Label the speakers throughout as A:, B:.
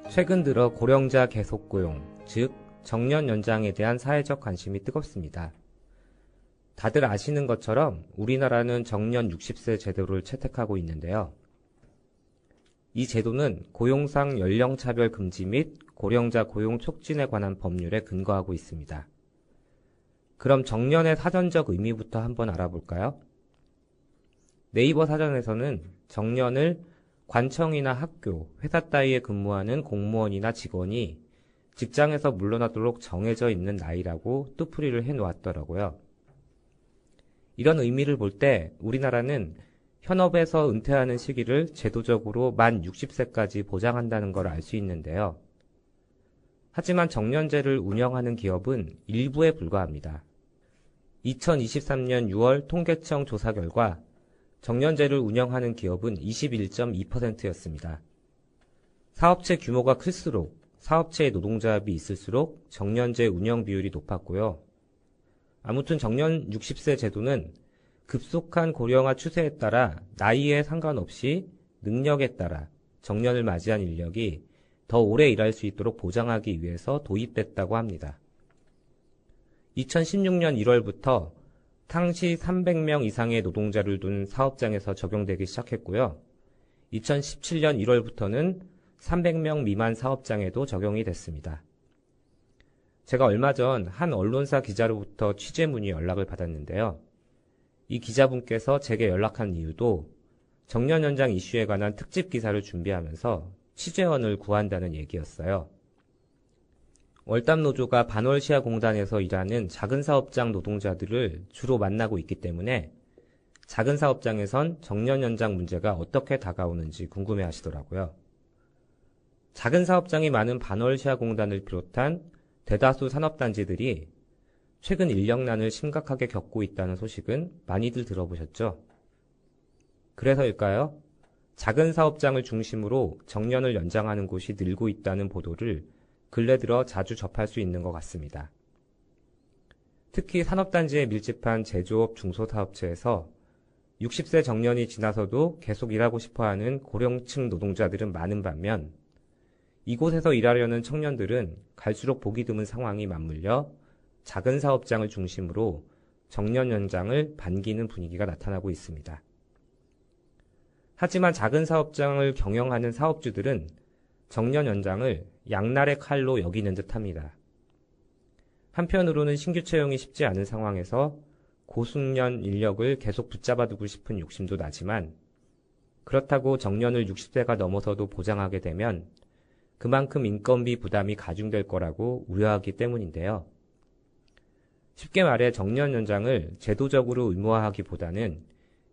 A: 최근 들어 고령자 계속 고용, 즉 정년 연장에 대한 사회적 관심이 뜨겁습니다. 다들 아시는 것처럼 우리나라는 정년 60세 제도를 채택하고 있는데요. 이 제도는 고용상 연령차별 금지 및 고령자 고용 촉진에 관한 법률에 근거하고 있습니다. 그럼 정년의 사전적 의미부터 한번 알아볼까요? 네이버 사전에서는 정년을 관청이나 학교, 회사 따위에 근무하는 공무원이나 직원이 직장에서 물러나도록 정해져 있는 나이라고 뜻풀이를 해놓았더라고요. 이런 의미를 볼 때 우리나라는 현업에서 은퇴하는 시기를 제도적으로 만 60세까지 보장한다는 걸 알 수 있는데요. 하지만 정년제를 운영하는 기업은 일부에 불과합니다. 2023년 6월 통계청 조사 결과 정년제를 운영하는 기업은 21.2%였습니다. 사업체 규모가 클수록 사업체의 노동자합이 있을수록 정년제 운영 비율이 높았고요. 아무튼 정년 60세 제도는 급속한 고령화 추세에 따라 나이에 상관없이 능력에 따라 정년을 맞이한 인력이 더 오래 일할 수 있도록 보장하기 위해서 도입됐다고 합니다. 2016년 1월부터 상시 300명 이상의 노동자를 둔 사업장에서 적용되기 시작했고요. 2017년 1월부터는 300명 미만 사업장에도 적용이 됐습니다. 제가 얼마 전 한 언론사 기자로부터 취재 문의 연락을 받았는데요. 이 기자분께서 제게 연락한 이유도 정년 연장 이슈에 관한 특집 기사를 준비하면서 취재원을 구한다는 얘기였어요. 월담노조가 반월시아공단에서 일하는 작은 사업장 노동자들을 주로 만나고 있기 때문에 작은 사업장에선 정년 연장 문제가 어떻게 다가오는지 궁금해 하시더라고요. 작은 사업장이 많은 반월시아공단을 비롯한 대다수 산업단지들이 최근 인력난을 심각하게 겪고 있다는 소식은 많이들 들어보셨죠? 그래서일까요? 작은 사업장을 중심으로 정년을 연장하는 곳이 늘고 있다는 보도를 근래 들어 자주 접할 수 있는 것 같습니다. 특히 산업단지에 밀집한 제조업 중소사업체에서 60세 정년이 지나서도 계속 일하고 싶어하는 고령층 노동자들은 많은 반면 이곳에서 일하려는 청년들은 갈수록 보기 드문 상황이 맞물려 작은 사업장을 중심으로 정년 연장을 반기는 분위기가 나타나고 있습니다. 하지만 작은 사업장을 경영하는 사업주들은 정년 연장을 양날의 칼로 여기는 듯합니다. 한편으로는 신규 채용이 쉽지 않은 상황에서 고숙련 인력을 계속 붙잡아두고 싶은 욕심도 나지만 그렇다고 정년을 60세가 넘어서도 보장하게 되면 그만큼 인건비 부담이 가중될 거라고 우려하기 때문인데요. 쉽게 말해 정년 연장을 제도적으로 의무화하기보다는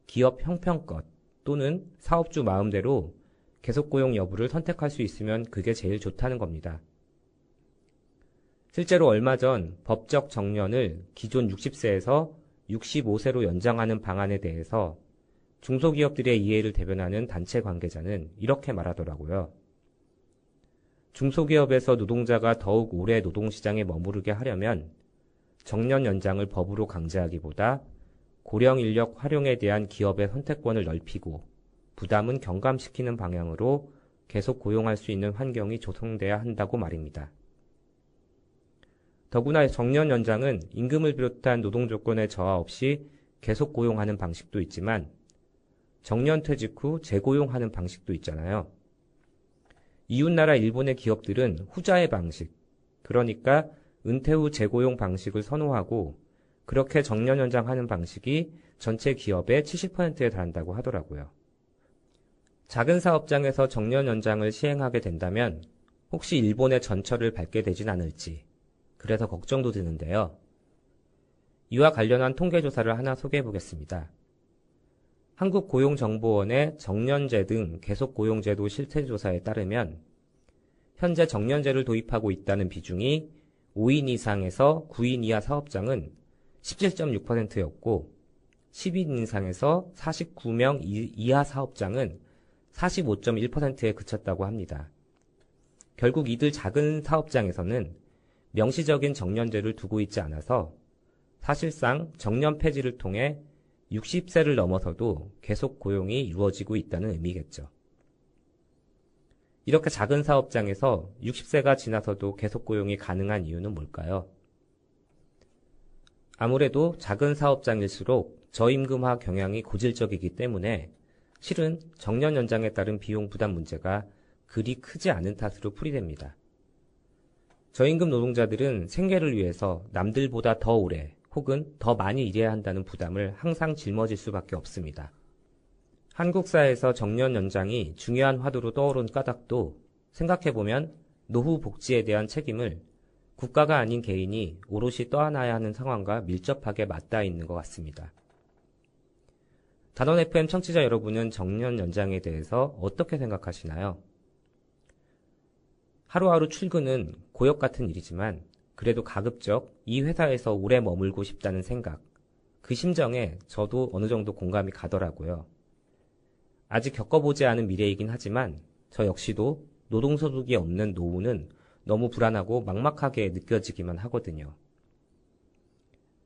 A: 기업 형편껏 또는 사업주 마음대로 계속 고용 여부를 선택할 수 있으면 그게 제일 좋다는 겁니다. 실제로 얼마 전 법적 정년을 기존 60세에서 65세로 연장하는 방안에 대해서 중소기업들의 이해를 대변하는 단체 관계자는 이렇게 말하더라고요. 중소기업에서 노동자가 더욱 오래 노동시장에 머무르게 하려면 정년 연장을 법으로 강제하기보다 고령 인력 활용에 대한 기업의 선택권을 넓히고 부담은 경감시키는 방향으로 계속 고용할 수 있는 환경이 조성돼야 한다고 말입니다. 더구나 정년 연장은 임금을 비롯한 노동 조건의 저하 없이 계속 고용하는 방식도 있지만 정년 퇴직 후 재고용하는 방식도 있잖아요. 이웃나라 일본의 기업들은 후자의 방식, 그러니까 은퇴 후 재고용 방식을 선호하고 그렇게 정년 연장하는 방식이 전체 기업의 70%에 달한다고 하더라고요. 작은 사업장에서 정년 연장을 시행하게 된다면 혹시 일본의 전철을 밟게 되진 않을지 그래서 걱정도 드는데요. 이와 관련한 통계조사를 하나 소개해 보겠습니다. 한국고용정보원의 정년제 등 계속고용제도 실태조사에 따르면 현재 정년제를 도입하고 있다는 비중이 5인 이상에서 9인 이하 사업장은 17.6%였고 10인 이상에서 49명 이하 사업장은 45.1%에 그쳤다고 합니다. 결국 이들 작은 사업장에서는 명시적인 정년제를 두고 있지 않아서 사실상 정년 폐지를 통해 60세를 넘어서도 계속 고용이 이루어지고 있다는 의미겠죠. 이렇게 작은 사업장에서 60세가 지나서도 계속 고용이 가능한 이유는 뭘까요? 아무래도 작은 사업장일수록 저임금화 경향이 고질적이기 때문에 실은 정년 연장에 따른 비용 부담 문제가 그리 크지 않은 탓으로 풀이됩니다. 저임금 노동자들은 생계를 위해서 남들보다 더 오래 혹은 더 많이 일해야 한다는 부담을 항상 짊어질 수밖에 없습니다. 한국 사회에서 정년 연장이 중요한 화두로 떠오른 까닭도 생각해보면 노후 복지에 대한 책임을 국가가 아닌 개인이 오롯이 떠안아야 하는 상황과 밀접하게 맞닿아 있는 것 같습니다. 단원 FM 청취자 여러분은 정년 연장에 대해서 어떻게 생각하시나요? 하루하루 출근은 고역 같은 일이지만 그래도 가급적 이 회사에서 오래 머물고 싶다는 생각, 그 심정에 저도 어느 정도 공감이 가더라고요. 아직 겪어보지 않은 미래이긴 하지만 저 역시도 노동소득이 없는 노후는 너무 불안하고 막막하게 느껴지기만 하거든요.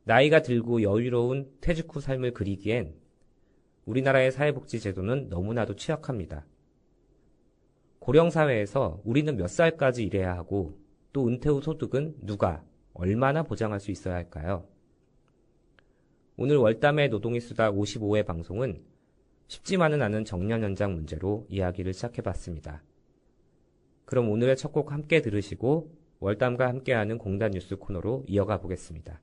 A: 나이가 들고 여유로운 퇴직 후 삶을 그리기엔 우리나라의 사회복지제도는 너무나도 취약합니다. 고령사회에서 우리는 몇 살까지 일해야 하고 또 은퇴 후 소득은 누가, 얼마나 보장할 수 있어야 할까요? 오늘 월담의 노동의 수다 55회 방송은 쉽지만은 않은 정년 연장 문제로 이야기를 시작해봤습니다. 그럼 오늘의 첫 곡 함께 들으시고 월담과 함께하는 공단 뉴스 코너로 이어가 보겠습니다.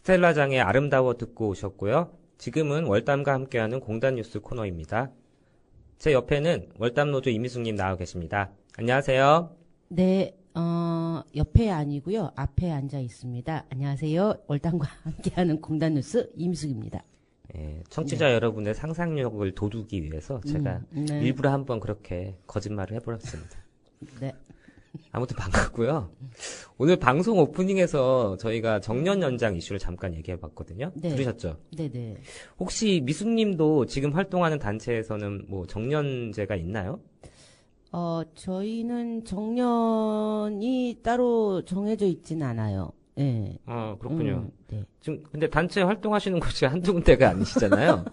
A: 스텔라장의 아름다워 듣고 오셨고요. 지금은 월담과 함께하는 공단 뉴스 코너입니다. 제 옆에는 월담노조 이미숙님 나와 계십니다. 안녕하세요.
B: 네, 옆에 아니고요. 앞에 앉아 있습니다. 안녕하세요. 월담과 함께하는 공단 뉴스 이미숙입니다.
A: 청취자 여러분의 상상력을 돋우기 위해서 제가
B: 네.
A: 일부러 한번 그렇게 거짓말을 해버렸습니다.
B: 네.
A: 아무튼 반갑고요. 오늘 방송 오프닝에서 저희가 정년 연장 이슈를 잠깐 얘기해봤거든요.
B: 네.
A: 들으셨죠?
B: 네네.
A: 혹시 미숙님도 지금 활동하는 단체에서는 뭐 정년제가 있나요?
B: 저희는 정년이 따로 정해져 있지는 않아요. 네.
A: 그렇군요.
B: 네.
A: 지금 근데 단체 활동하시는 곳이 한두 군데가 아니시잖아요.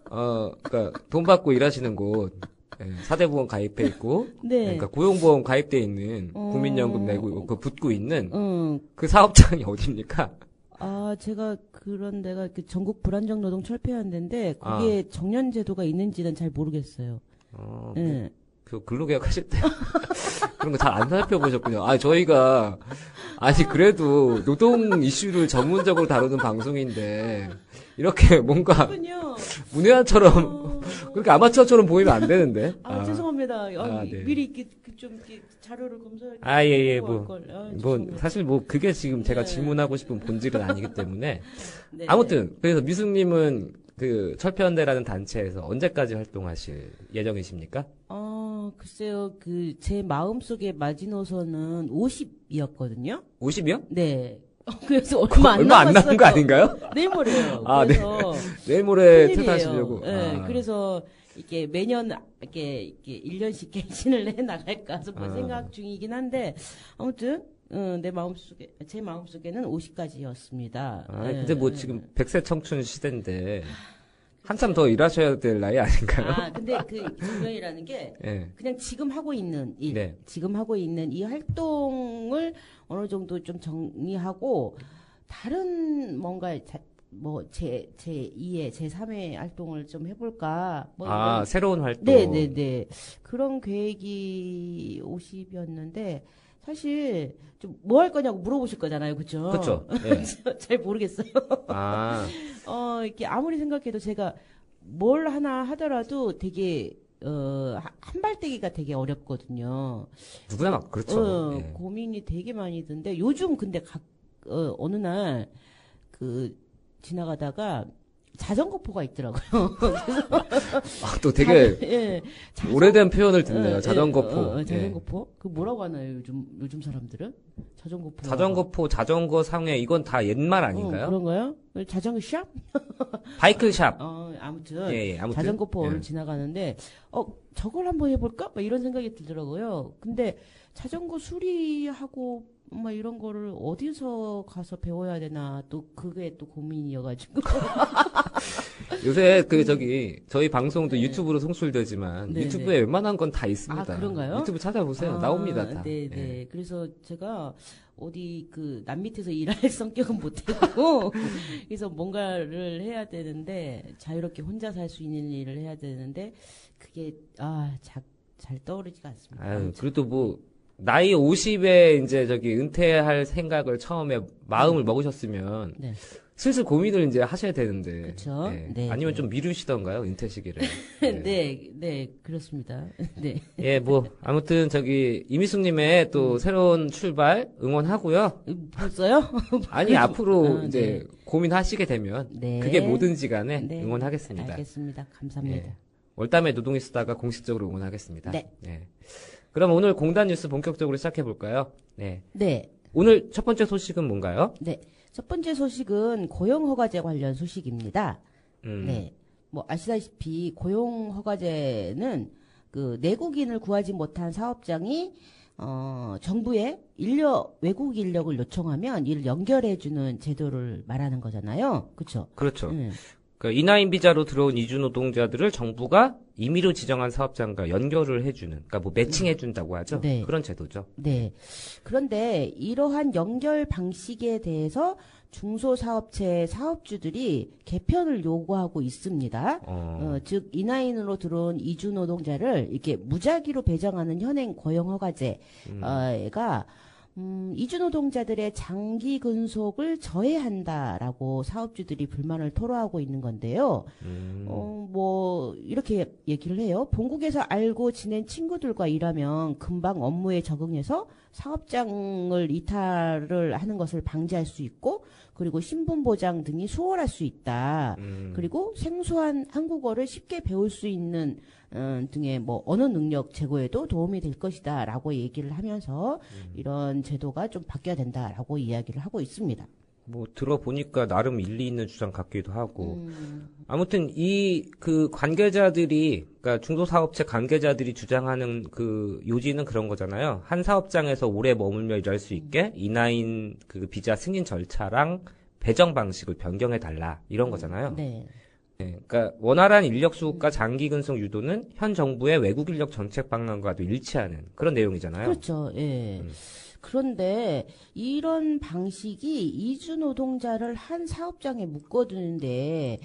A: 그러니까 돈 받고 일하시는 곳, 사대보험 가입해 있고,
B: 네.
A: 그러니까 고용보험 가입돼 있는 국민연금 내고 그 붙고 있는 그 사업장이 어디입니까?
B: 제가 그런 데가 전국 불안정 노동 철폐연대인데 거기에 정년 제도가 있는지는 잘 모르겠어요. 네.
A: 그 근로계약 하실 때 그런 거 잘 안 살펴보셨군요. 저희가 그래도 노동 이슈를 전문적으로 다루는 방송인데 이렇게 뭔가 문외한처럼 그렇게 아마추어처럼 보이면 안 되는데.
B: 죄송합니다.
A: 네.
B: 미리 이렇게 자료를 검사해.
A: 예. 사실 그게 지금 제가 질문하고 싶은 본질은 아니기 때문에.
B: 네.
A: 아무튼 그래서 미숙님은 그 철폐연대라는 단체에서 언제까지 활동하실 예정이십니까?
B: 글쎄요. 제 마음속에 마지노선은 50이었거든요.
A: 50이요?
B: 네. 그래서 얼마 안
A: 남은 거 아닌가요?
B: 내일 모레요.
A: 그래서 내일 모레 퇴사하시려고.
B: 네. 그래서 이렇게 매년 이렇게 1년씩 갱신을 해 나갈까 해서 생각 중이긴 한데 아무튼 제 마음속에는 50까지였습니다.
A: 근데 지금 100세 청춘 시대인데 한참 더 일하셔야 될 나이 아닌가요?
B: 근데 정년이라는 게 그냥 지금 하고 있는 일, 지금 하고 있는 이 활동을 어느 정도 좀 정리하고 다른 뭔가 제 2의 제 3의 활동을 좀 해볼까.
A: 새로운 활동.
B: 네네네. 그런 계획이 50이었는데 사실 좀 뭐 할 거냐고 물어보실 거잖아요, 그렇죠?
A: 그렇죠.
B: 잘 모르겠어요. 이렇게 아무리 생각해도 제가 뭘 하나 하더라도 되게 한발떼기가 되게 어렵거든요.
A: 누구나 막 그렇죠.
B: 고민이 되게 많이 드는데 요즘 근데 어느 날 지나가다가 자전거포가 있더라고요.
A: 또 되게 오래된 표현을 듣네요. 자전거포.
B: 자전거포? 그 뭐라고 하나요? 요즘 사람들은? 자전거포.
A: 자전거포, 자전거 상해 이건 다 옛말 아닌가요?
B: 그런가요? 자전거 샵?
A: 바이크 샵.
B: 아무튼
A: 아무튼.
B: 자전거포를 지나가는데 저걸 한번 해볼까? 막 이런 생각이 들더라고요. 근데 자전거 수리하고 이런 거를 어디서 가서 배워야 되나 또 그게 또 고민이어가지고
A: 요새 저희 방송도 유튜브로 송출되지만 유튜브에 웬만한 건 다 있습니다.
B: 그런가요?
A: 유튜브 찾아보세요. 나옵니다 다.
B: 네. 그래서 제가 어디 남 밑에서 일할 성격은 못하고 그래서 뭔가를 해야 되는데 자유롭게 혼자 살 수 있는 일을 해야 되는데 그게 잘 떠오르지가 않습니다.
A: 그래도 나이 50에 이제 은퇴할 생각을 처음에 마음을 먹으셨으면 슬슬 고민을 이제 하셔야 되는데.
B: 그렇죠.
A: 아니면 좀 미루시던가요, 은퇴 시기를.
B: 네, 그렇습니다. 네.
A: 아무튼 이미숙님의 또 새로운 출발 응원하고요.
B: 벌써요?
A: 앞으로 이제 고민하시게 되면 그게 뭐든지 간에 응원하겠습니다.
B: 알겠습니다. 감사합니다.
A: 월담의 노동이 쓰다가 공식적으로 응원하겠습니다. 네. 그럼 오늘 공단 뉴스 본격적으로 시작해 볼까요? 네. 오늘 첫 번째 소식은 뭔가요?
B: 네. 첫 번째 소식은 고용허가제 관련 소식입니다. 아시다시피 고용허가제는 내국인을 구하지 못한 사업장이 정부에 외국 인력을 요청하면 이를 연결해주는 제도를 말하는 거잖아요. 그렇죠?
A: 그렇죠. 인하인 비자로 들어온 이주 노동자들을 정부가 임의로 지정한 사업장과 연결을 해주는, 매칭해준다고 하죠. 그런 제도죠.
B: 네. 그런데 이러한 연결 방식에 대해서 중소사업체 사업주들이 개편을 요구하고 있습니다. 즉 인하인으로 들어온 이주 노동자를 이렇게 무작위로 배정하는 현행 고용허가제가 이주노동자들의 장기 근속을 저해한다라고 사업주들이 불만을 토로하고 있는 건데요. 뭐 이렇게 얘기를 해요. 본국에서 알고 지낸 친구들과 일하면 금방 업무에 적응해서 사업장을 이탈을 하는 것을 방지할 수 있고, 그리고 신분 보장 등이 수월할 수 있다. 그리고 생소한 한국어를 쉽게 배울 수 있는 등의 뭐 언어 능력 제고에도 도움이 될 것이다라고 얘기를 하면서 이런 제도가 좀 바뀌어야 된다라고 이야기를 하고 있습니다.
A: 뭐 들어보니까 나름 일리 있는 주장 같기도 하고. 아무튼 이 그 관계자들이, 그러니까 중소사업체 관계자들이 주장하는 그 요지는 그런 거잖아요. 한 사업장에서 오래 머물며 일할 수 있게 인하인 그 비자 승인 절차랑 배정 방식을 변경해 달라, 이런 거잖아요.
B: 네.
A: 네, 그러니까 원활한 인력 수급과 장기 근속 유도는 현 정부의 외국 인력 정책 방향과도 일치하는 그런 내용이잖아요.
B: 그렇죠. 예. 그런데 이런 방식이 이주 노동자를 한 사업장에 묶어두는데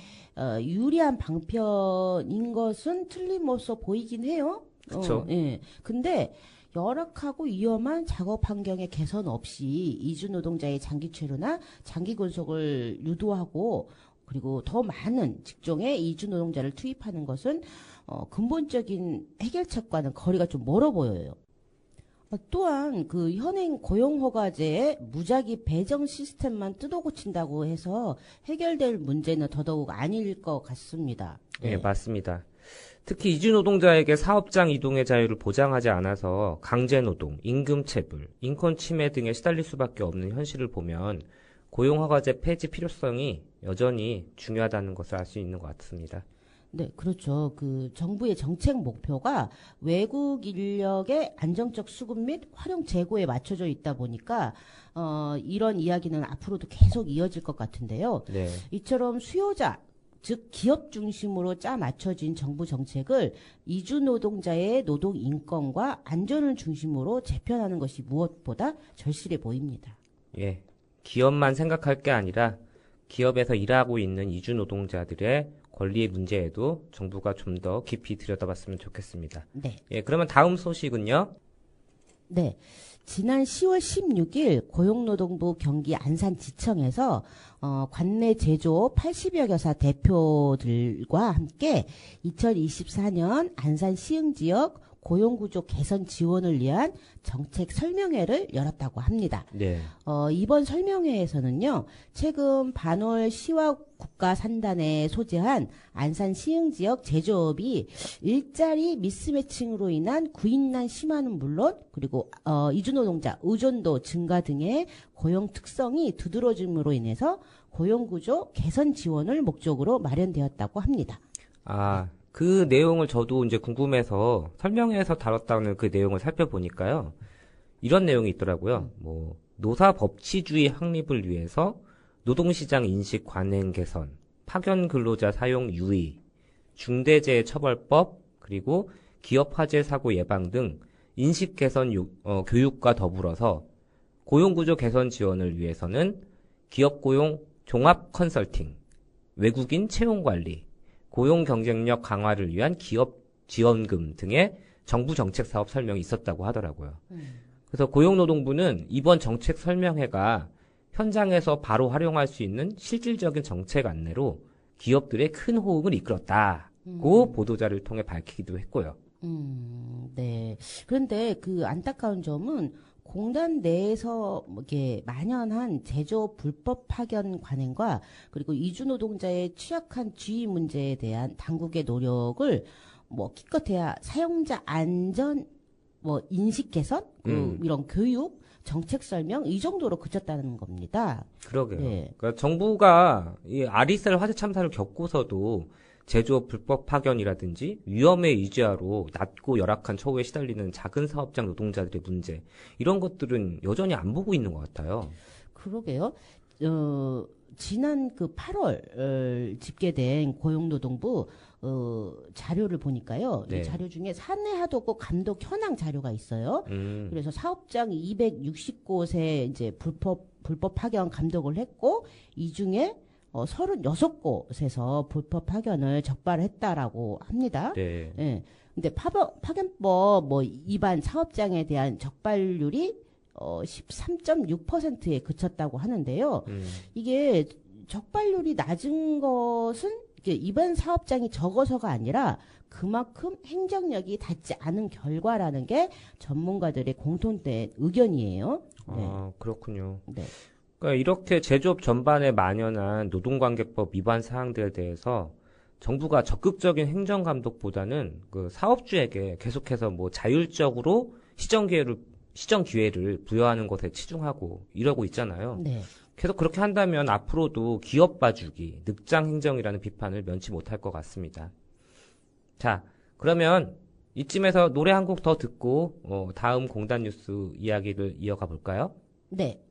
B: 유리한 방편인 것은 틀림없어 보이긴 해요.
A: 그렇죠.
B: 예. 근데 열악하고 위험한 작업 환경의 개선 없이 이주 노동자의 장기 체류나 장기 근속을 유도하고, 그리고 더 많은 직종에 이주 노동자를 투입하는 것은 근본적인 해결책과는 거리가 좀 멀어 보여요. 또한 그 현행 고용허가제의 무작위 배정 시스템만 뜯어 고친다고 해서 해결될 문제는 더더욱 아닐 것 같습니다.
A: 네, 맞습니다. 특히 이주 노동자에게 사업장 이동의 자유를 보장하지 않아서 강제노동, 임금체불, 인권 침해 등에 시달릴 수밖에 없는 현실을 보면 고용허가제 폐지 필요성이 여전히 중요하다는 것을 알 수 있는 것 같습니다.
B: 네, 그렇죠. 그 정부의 정책 목표가 외국 인력의 안정적 수급 및 활용 재고에 맞춰져 있다 보니까 이런 이야기는 앞으로도 계속 이어질 것 같은데요.
A: 네.
B: 이처럼 수요자, 즉 기업 중심으로 짜 맞춰진 정부 정책을 이주 노동자의 노동 인권과 안전을 중심으로 재편하는 것이 무엇보다 절실해 보입니다.
A: 예, 기업만 생각할 게 아니라 기업에서 일하고 있는 이주 노동자들의 권리의 문제에도 정부가 좀 더 깊이 들여다봤으면 좋겠습니다.
B: 네.
A: 예, 그러면 다음 소식은요?
B: 네. 지난 10월 16일 고용노동부 경기 안산지청에서 관내 제조 80여 개사 대표들과 함께 2024년 안산 시흥지역 고용구조 개선 지원을 위한 정책 설명회를 열었다고 합니다.
A: 네.
B: 이번 설명회에서는요, 최근 반월 시와 국가산단에 소재한 안산 시흥지역 제조업이 일자리 미스매칭으로 인한 구인난 심화는 물론, 그리고 이주노동자 의존도 증가 등의 고용 특성이 두드러짐으로 인해서 고용구조 개선 지원을 목적으로 마련되었다고 합니다.
A: 아, 그 내용을 저도 이제 궁금해서 설명회에서 다뤘다는 그 내용을 살펴보니까요. 이런 내용이 있더라고요. 뭐 노사 법치주의 확립을 위해서 노동시장 인식 관행 개선, 파견 근로자 사용 유의, 중대재해 처벌법, 그리고 기업 화재 사고 예방 등 인식 개선 교육과 더불어서 고용구조 개선 지원을 위해서는 기업 고용 종합 컨설팅, 외국인 채용 관리, 고용 경쟁력 강화를 위한 기업 지원금 등의 정부 정책 사업 설명이 있었다고 하더라고요. 그래서 고용노동부는 이번 정책 설명회가 현장에서 바로 활용할 수 있는 실질적인 정책 안내로 기업들의 큰 호응을 이끌었다고 보도자를 통해 밝히기도 했고요.
B: 네. 그런데 그 안타까운 점은 공단 내에서 이게 만연한 제조 불법 파견 관행과 그리고 이주 노동자의 취약한 지위 문제에 대한 당국의 노력을 뭐 기껏해야 사용자 안전 뭐 인식 개선 이런 교육 정책 설명 이 정도로 그쳤다는 겁니다.
A: 그러게요.
B: 네.
A: 그러니까 정부가 이 아리셀 화재 참사를 겪고서도 제조업 불법 파견이라든지 위험의 유지하로 낮고 열악한 처우에 시달리는 작은 사업장 노동자들의 문제, 이런 것들은 여전히 안 보고 있는 것 같아요.
B: 그러게요. 지난 그 8월 집계된 고용노동부 자료를 보니까요.
A: 네.
B: 이 자료 중에 사내 하도급 감독 현황 자료가 있어요. 그래서 사업장 260곳에 이제 불법 파견 감독을 했고, 이 중에 36곳에서 불법 파견을 적발했다라고 합니다.
A: 네.
B: 예. 근데 파견법 뭐 위반 사업장에 대한 적발률이 13.6%에 그쳤다고 하는데요. 이게 적발률이 낮은 것은 입원 사업장이 적어서가 아니라 그만큼 행정력이 닿지 않은 결과라는 게 전문가들의 공통된 의견이에요.
A: 아, 그렇군요.
B: 네.
A: 그러니까 이렇게 제조업 전반에 만연한 노동관계법 위반 사항들에 대해서 정부가 적극적인 행정 감독보다는 그 사업주에게 계속해서 뭐 자율적으로 시정 기회를 부여하는 것에 치중하고 이러고 있잖아요.
B: 네.
A: 계속 그렇게 한다면 앞으로도 기업 봐주기, 늑장 행정이라는 비판을 면치 못할 것 같습니다. 자, 그러면 이쯤에서 노래 한 곡 더 듣고 다음 공단 뉴스 이야기를 이어가 볼까요?
B: 네.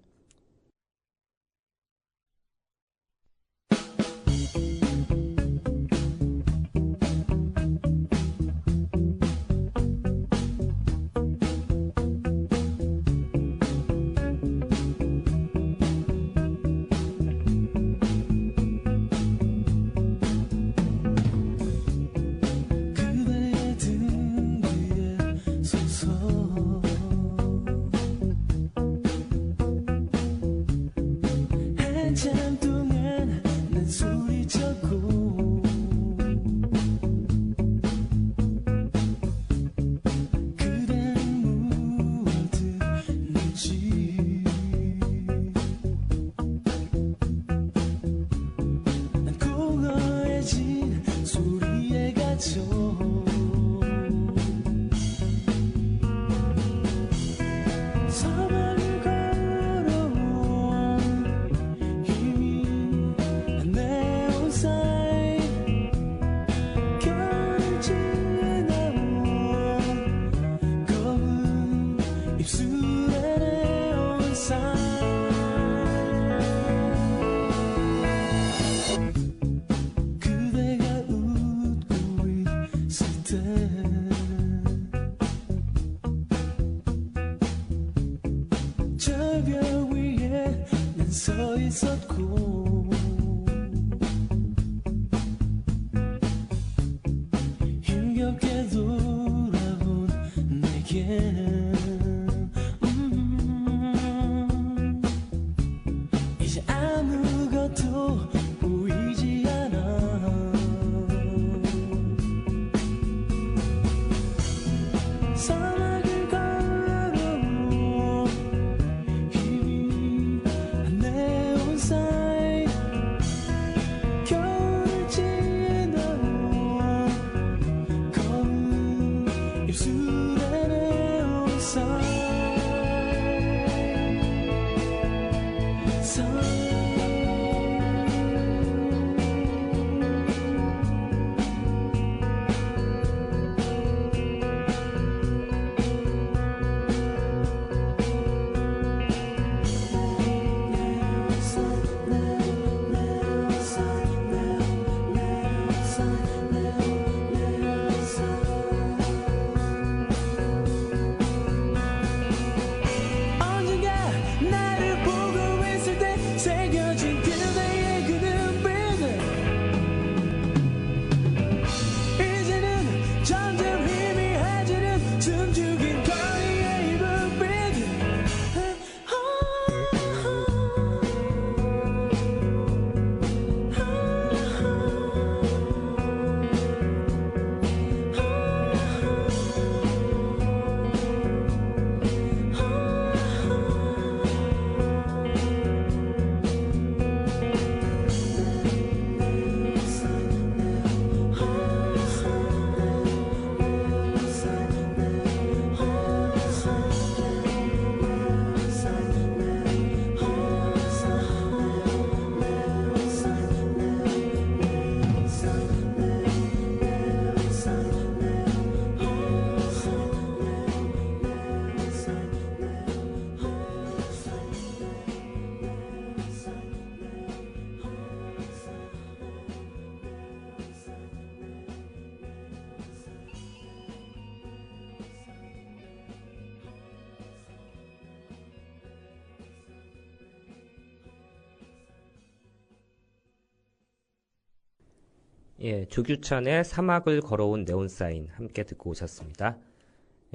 A: 예, 조규찬의 사막을 걸어온 네온사인 함께 듣고 오셨습니다.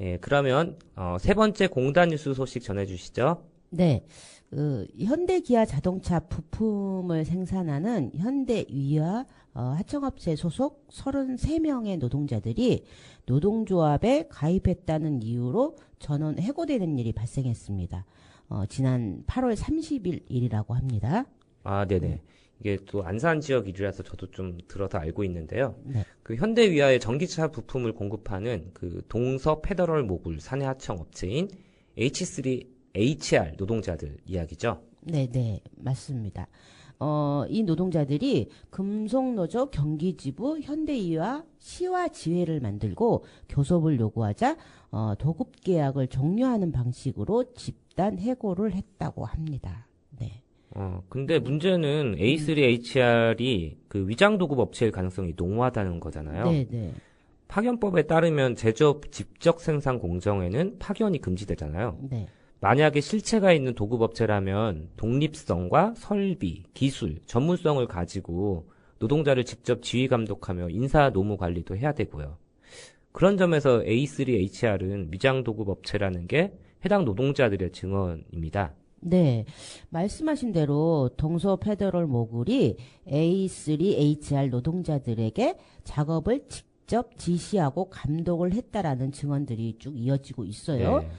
A: 예, 그러면 세 번째 공단 뉴스 소식 전해주시죠.
B: 네, 현대기아 자동차 부품을 생산하는 현대위아 하청업체 소속 33명의 노동자들이 노동조합에 가입했다는 이유로 전원 해고되는 일이 발생했습니다. 지난 8월 30일 일이라고 합니다.
A: 아, 네네. 이게 또 안산 지역 일이라서 저도 좀 들어서 알고 있는데요.
B: 네.
A: 그 현대위아의 전기차 부품을 공급하는 그 동서 페더럴 모듈 사내 하청 업체인 H3HR 노동자들 이야기죠.
B: 네, 맞습니다. 이 노동자들이 금속노조 경기지부 현대위아 시와지회를 만들고 교섭을 요구하자 도급 계약을 종료하는 방식으로 집단 해고를 했다고 합니다. 네.
A: 근데 문제는 A3HR이 그 위장 도급 업체일 가능성이 농후하다는 거잖아요.
B: 네.
A: 파견법에 따르면 제조업 직접 생산 공정에는 파견이 금지되잖아요.
B: 네.
A: 만약에 실체가 있는 도급업체라면 독립성과 설비, 기술, 전문성을 가지고 노동자를 직접 지휘 감독하며 인사 노무 관리도 해야 되고요. 그런 점에서 A3HR은 위장 도급업체라는 게 해당 노동자들의 증언입니다.
B: 네, 말씀하신 대로 동서 페더럴 모듈이 A3HR 노동자들에게 작업을 직접 지시하고 감독을 했다라는 증언들이 쭉 이어지고 있어요.
A: 네.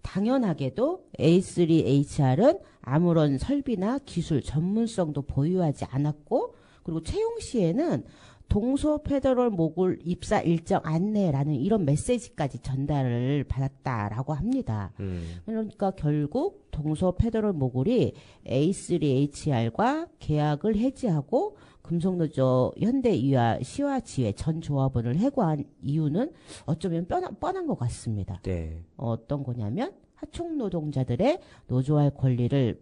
B: 당연하게도 A3HR은 아무런 설비나 기술 전문성도 보유하지 않았고, 그리고 채용 시에는 동서 페더럴 모듈 입사 일정 안내라는 이런 메시지까지 전달을 받았다라고 합니다. 그러니까 결국 동서 페더럴 모듈이 A3HR과 계약을 해지하고 금속노조 현대위아 시와지회 전 조합원을 해고한 이유는 어쩌면 뻔한 것 같습니다.
A: 네.
B: 어떤 거냐면 하청 노동자들의 노조할 권리를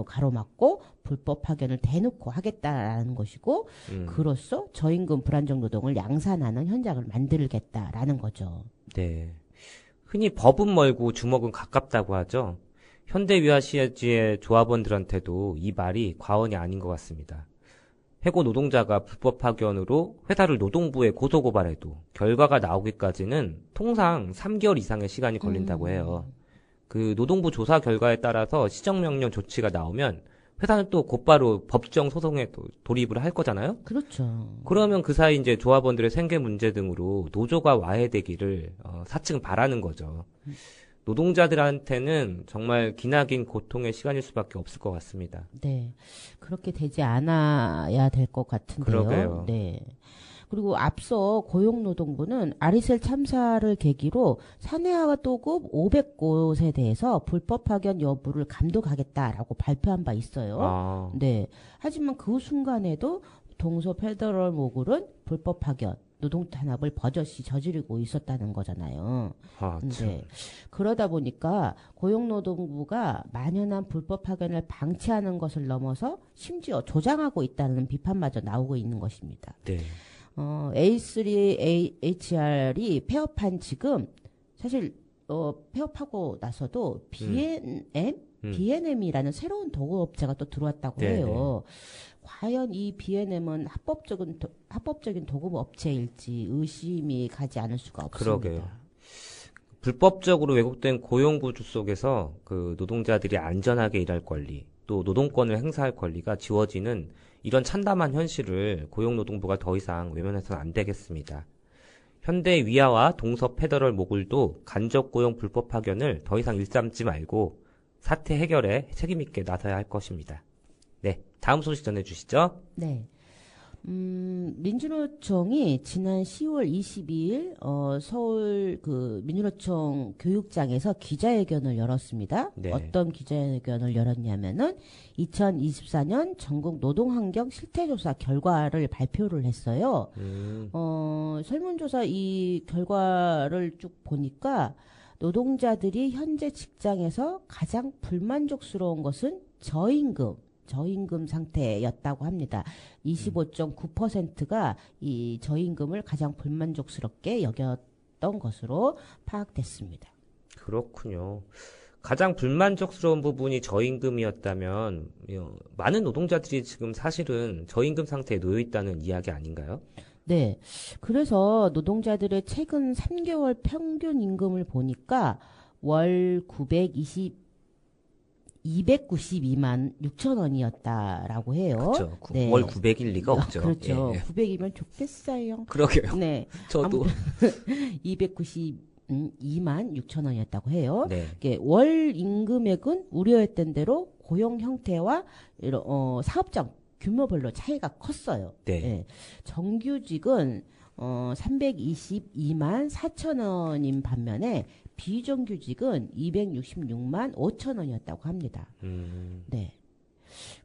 B: 가로막고 불법 파견을 대놓고 하겠다라는 것이고 그로써 저임금 불안정 노동을 양산하는 현장을 만들겠다라는 거죠.
A: 네. 흔히 법은 멀고 주먹은 가깝다고 하죠. 현대위아 시의 조합원들한테도 이 말이 과언이 아닌 것 같습니다. 해고 노동자가 불법 파견으로 회사를 노동부에 고소고발해도 결과가 나오기까지는 통상 3개월 이상의 시간이 걸린다고 해요. 그 노동부 조사 결과에 따라서 시정명령 조치가 나오면 회사는 또 곧바로 법정 소송에 돌입을 할 거잖아요.
B: 그렇죠.
A: 그러면 그 사이 이제 조합원들의 생계 문제 등으로 노조가 와해되기를 사측은 바라는 거죠. 노동자들한테는 정말 기나긴 고통의 시간일 수밖에 없을 것 같습니다.
B: 네, 그렇게 되지 않아야 될 것 같은데요.
A: 그러게요.
B: 네. 그리고 앞서 고용노동부는 아리셀 참사를 계기로 사내와 도급 500곳에 대해서 불법 파견 여부를 감독하겠다라고 발표한 바 있어요. 네. 하지만 그 순간에도 동서 페더럴 모듈은 불법 파견, 노동 탄압을 버젓이 저지르고 있었다는 거잖아요. 네. 그러다 보니까 고용노동부가 만연한 불법 파견을 방치하는 것을 넘어서 심지어 조장하고 있다는 비판마저 나오고 있는 것입니다.
A: 네.
B: A3HR이 폐업한 지금 사실 폐업하고 나서도 B&M이라는 새로운 도급업체가 또 들어왔다고 해요. 과연 이 B&M은 합법적인 도급업체일지 의심이 가지 않을 수가 없습니다.
A: 그러게요. 불법적으로 왜곡된 고용구조 속에서 그 노동자들이 안전하게 일할 권리, 또 노동권을 행사할 권리가 지워지는 이런 참담한 현실을 고용노동부가 더 이상 외면해서는 안 되겠습니다. 현대위아와 동서 페더럴 모듈도 간접 고용 불법 파견을 더 이상 일삼지 말고 사태 해결에 책임있게 나서야 할 것입니다. 네, 다음 소식 전해주시죠.
B: 네. 민주노총이 지난 10월 22일 서울 그 민주노총 교육장에서 기자회견을 열었습니다.
A: 네.
B: 어떤 기자회견을 열었냐면은 2024년 전국 노동환경 실태조사 결과를 발표를 했어요. 설문조사 이 결과를 쭉 보니까 노동자들이 현재 직장에서 가장 불만족스러운 것은 저임금 상태였다고 합니다. 25.9%가 이 저임금을 가장 불만족스럽게 여겼던 것으로 파악됐습니다.
A: 그렇군요. 가장 불만족스러운 부분이 저임금이었다면 많은 노동자들이 지금 사실은 저임금 상태에 놓여 있다는 이야기 아닌가요?
B: 네. 그래서 노동자들의 최근 3개월 평균 임금을 보니까 월 292만 6천 원이었다라고 해요.
A: 그렇죠. 네. 월 900일 리가 없죠.
B: 그렇죠. 예. 900이면 좋겠어요.
A: 그러게요.
B: 네.
A: 저도
B: 292만 6천 원이었다고 해요.
A: 네.
B: 월 임금액은 우려했던 대로 고용 형태와 사업장 규모별로 차이가 컸어요.
A: 네.
B: 네. 정규직은 322만 4천 원인 반면에 비정규직은 266만 5천 원이었다고 합니다. 네.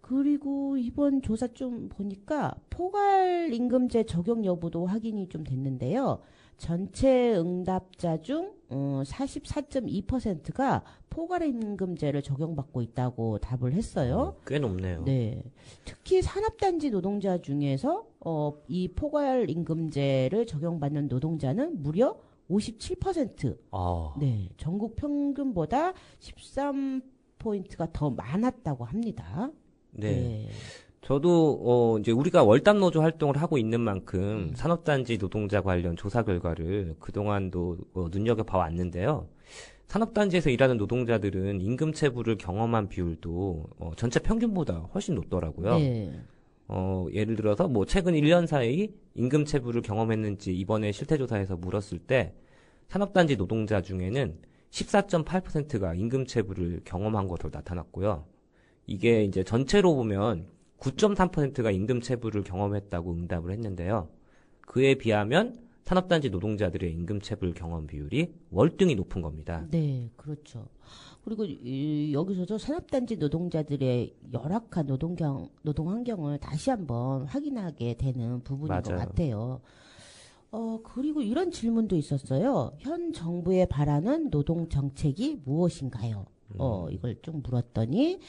B: 그리고 이번 조사 좀 보니까 포괄 임금제 적용 여부도 확인이 좀 됐는데요. 전체 응답자 중 44.2%가 포괄임금제를 적용받고 있다고 답을 했어요.
A: 꽤 높네요.
B: 네, 특히 산업단지 노동자 중에서 이 포괄임금제를 적용받는 노동자는 무려 57%. 네, 전국 평균보다 13포인트가 더 많았다고 합니다.
A: 네. 저도 이제 우리가 월담 노조 활동을 하고 있는 만큼 산업단지 노동자 관련 조사 결과를 그동안도 눈여겨봐 왔는데요. 산업단지에서 일하는 노동자들은 임금 체불을 경험한 비율도 전체 평균보다 훨씬 높더라고요.
B: 네.
A: 예를 들어서 뭐 최근 1년 사이 임금 체불을 경험했는지 이번에 실태조사에서 물었을 때 산업단지 노동자 중에는 14.8%가 임금 체불을 경험한 것으로 나타났고요. 이게 이제 전체로 보면 9.3%가 임금 체불을 경험했다고 응답을 했는데요. 그에 비하면 산업단지 노동자들의 임금 체불 경험 비율이 월등히 높은 겁니다.
B: 네, 그렇죠. 그리고 여기서도 산업단지 노동자들의 열악한 노동 환경을 다시 한번 확인하게 되는 부분인
A: 맞아요.
B: 것 같아요. 그리고 이런 질문도 있었어요. 현 정부에 바라는 노동 정책이 무엇인가요? 이걸 좀 물었더니,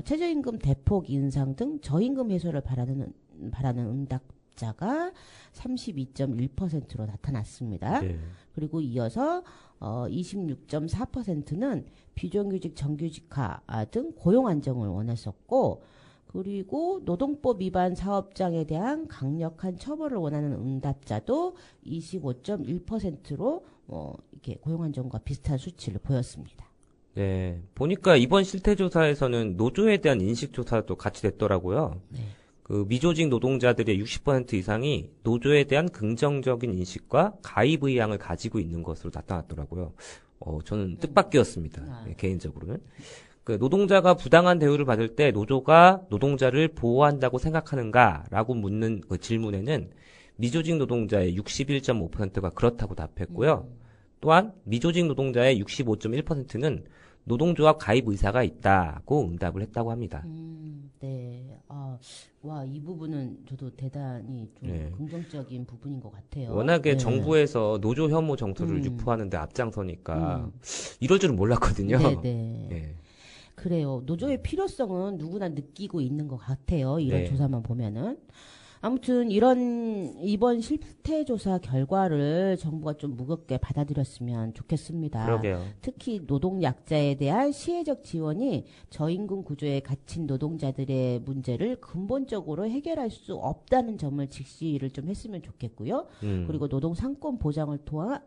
B: 최저임금 대폭 인상 등 저임금 해소를 바라는 응답자가 32.1%로 나타났습니다.
A: 네.
B: 그리고 이어서 26.4%는 비정규직 정규직화 등 고용 안정을 원했었고, 그리고 노동법 위반 사업장에 대한 강력한 처벌을 원하는 응답자도 25.1%로 이렇게 고용 안정과 비슷한 수치를 보였습니다.
A: 네, 보니까 이번 실태조사에서는 노조에 대한 인식조사도 같이 됐더라고요.
B: 네.
A: 그 미조직 노동자들의 60% 이상이 노조에 대한 긍정적인 인식과 가입 의향을 가지고 있는 것으로 나타났더라고요. 저는 뜻밖이었습니다. 네, 개인적으로는. 그 노동자가 부당한 대우를 받을 때 노조가 노동자를 보호한다고 생각하는가라고 묻는 그 질문에는 미조직 노동자의 61.5%가 그렇다고 답했고요. 또한 미조직 노동자의 65.1%는 노동조합 가입 의사가 있다고 응답을 했다고 합니다.
B: 네. 이 부분은 저도 대단히 좀 긍정적인 부분인 것 같아요.
A: 워낙에
B: 네.
A: 정부에서 노조 혐오 정서를 유포하는데 앞장서니까 이럴 줄은 몰랐거든요.
B: 네네. 네. 그래요. 노조의 필요성은 누구나 느끼고 있는 것 같아요. 이런 조사만 보면은. 아무튼 이번 실태조사 결과를 정부가 좀 무겁게 받아들였으면 좋겠습니다.
A: 그러게요.
B: 특히 노동약자에 대한 시혜적 지원이 저임금 구조에 갇힌 노동자들의 문제를 근본적으로 해결할 수 없다는 점을 직시를 좀 했으면 좋겠고요. 그리고 노동 상권 보장을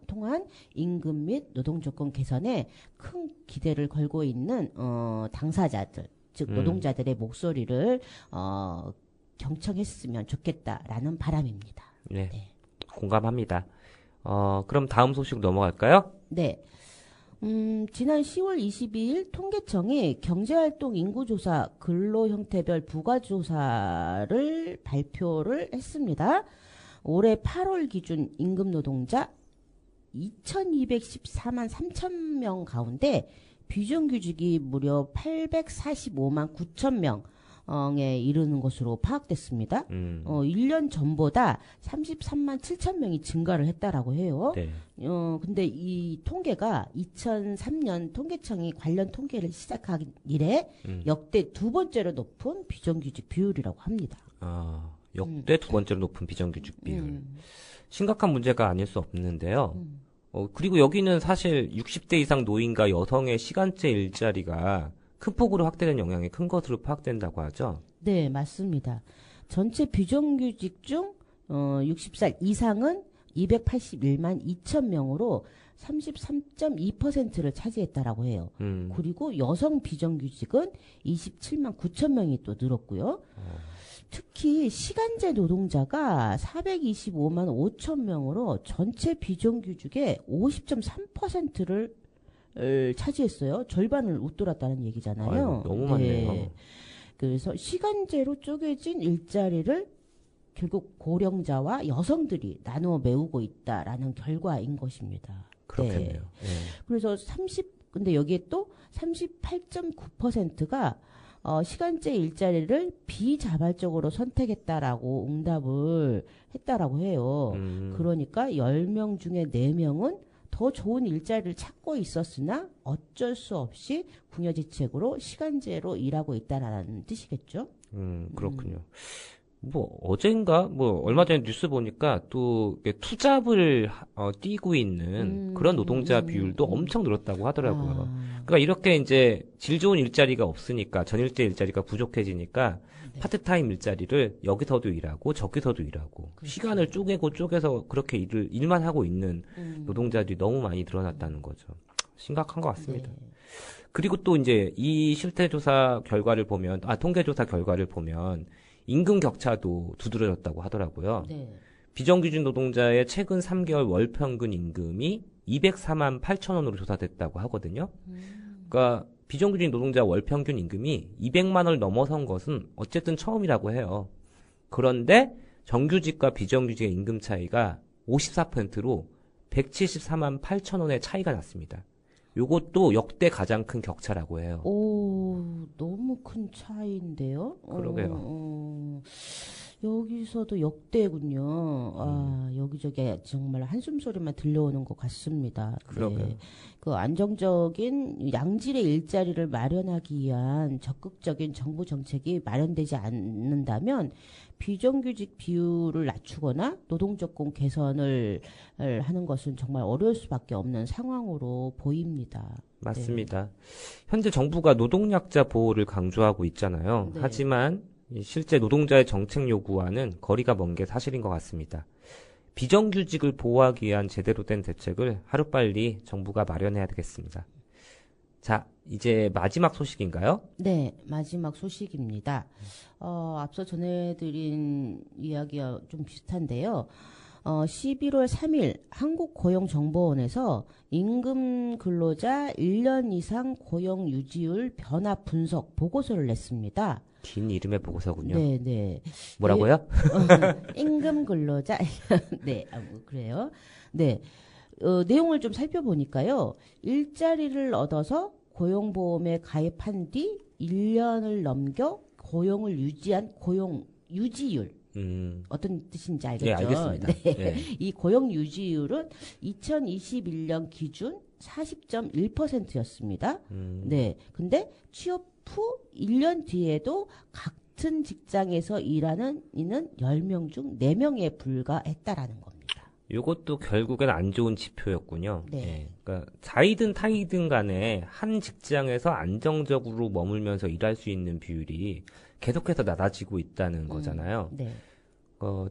B: 통한 임금 및 노동 조건 개선에 큰 기대를 걸고 있는 당사자들, 즉 노동자들의 목소리를 경청했으면 좋겠다라는 바람입니다.
A: 네. 공감합니다. 그럼 다음 소식 넘어갈까요?
B: 네. 지난 10월 22일 통계청이 경제활동 인구조사 근로형태별 부가조사를 발표를 했습니다. 올해 8월 기준 임금노동자 2214만 3천 명 가운데 비정규직이 무려 845만 9천 명에 이르는 것으로 파악됐습니다. 1년 전보다 33만 7천 명이 증가를 했다라고 해요.
A: 네.
B: 근데 이 통계가 2003년 통계청이 관련 통계를 시작하기 이래 역대 두 번째로 높은 비정규직 비율이라고 합니다.
A: 역대 두 번째로 높은 비정규직 비율. 심각한 문제가 아닐 수 없는데요. 그리고 여기는 사실 60대 이상 노인과 여성의 시간제 일자리가 큰 폭으로 확대된 영향이 큰 것으로 파악된다고 하죠.
B: 네, 맞습니다. 전체 비정규직 중 60살 이상은 281만 2천 명으로 33.2%를 차지했다라고 해요. 그리고 여성 비정규직은 27만 9천 명이 또 늘었고요. 특히 시간제 노동자가 425만 5천 명으로 전체 비정규직의 50.3%를 차지했어요. 절반을 웃돌았다는 얘기잖아요.
A: 아이고, 너무 많네요.
B: 네. 그래서 시간제로 쪼개진 일자리를 결국 고령자와 여성들이 나누어 메우고 있다라는 결과인 것입니다.
A: 그렇겠네요.
B: 네.
A: 네.
B: 그래서 근데 여기에 또 38.9%가 시간제 일자리를 비자발적으로 선택했다라고 응답을 했다라고 해요. 그러니까 10명 중에 4명은 더 좋은 일자리를 찾고 있었으나 어쩔 수 없이 궁여지책으로 시간제로 일하고 있다라는 뜻이겠죠.
A: 그렇군요. 뭐 어젠가 뭐 얼마 전에 뉴스 보니까 또 투잡을 띄고 있는 그런 노동자 비율도 엄청 늘었다고 하더라고요. 그러니까 이렇게 이제 질 좋은 일자리가 없으니까 전일제 일자리가 부족해지니까 네. 파트타임 일자리를 여기서도 일하고 저기서도 일하고 그렇죠. 시간을 쪼개서 그렇게 일만 하고 있는 노동자들이 너무 많이 늘어났다는 거죠. 심각한 것 같습니다. 네. 그리고 또 이제 이 실태조사 결과를 보면 통계조사 결과를 보면 임금 격차도 두드러졌다고 하더라고요. 네. 비정규직 노동자의 최근 3개월 월 평균 임금이 204만 8천 원으로 조사됐다고 하거든요. 그러니까 비정규직 노동자 월 평균 임금이 200만 원을 넘어선 것은 어쨌든 처음이라고 해요. 그런데 정규직과 비정규직의 임금 차이가 54%로 174만 8천 원의 차이가 났습니다. 요것도 역대 가장 큰 격차라고 해요.
B: 오, 너무 큰 차이인데요?
A: 그러게요.
B: 여기서도 역대군요. 여기저기 정말 한숨 소리만 들려오는 것 같습니다.
A: 그러게요.
B: 네. 그 안정적인 양질의 일자리를 마련하기 위한 적극적인 정부 정책이 마련되지 않는다면 비정규직 비율을 낮추거나 노동조건 개선을 하는 것은 정말 어려울 수밖에 없는 상황으로 보입니다.
A: 맞습니다. 네. 현재 정부가 노동약자 보호를 강조하고 있잖아요. 네. 하지만 실제 노동자의 정책 요구와는 거리가 먼 게 사실인 것 같습니다. 비정규직을 보호하기 위한 제대로 된 대책을 하루빨리 정부가 마련해야 되겠습니다. 자, 이제 마지막 소식인가요?
B: 네, 마지막 소식입니다. 앞서 전해드린 이야기와 좀 비슷한데요. 11월 3일 한국고용정보원에서 임금 근로자 1년 이상 고용 유지율 변화 분석 보고서를 냈습니다.
A: 긴 이름의 보고서군요.
B: 네, 네.
A: 뭐라고요?
B: 임금 근로자. 네, 그래요. 네. 내용을 좀 살펴보니까요. 일자리를 얻어서 고용보험에 가입한 뒤 1년을 넘겨 고용을 유지한 고용 유지율. 어떤 뜻인지 알겠죠?
A: 네, 알겠습니다.
B: 네.
A: 네.
B: 이 고용 유지율은 2021년 기준 40.1%였습니다. 네. 근데 취업 후 1년 뒤에도 같은 직장에서 일하는 이는 10명 중 4명에 불과했다라는 겁니다.
A: 이것도 결국엔 안 좋은 지표였군요.
B: 네.
A: 네. 그러니까 자이든 타이든 간에 한 직장에서 안정적으로 머물면서 일할 수 있는 비율이 계속해서 낮아지고 있다는 거잖아요.
B: 네.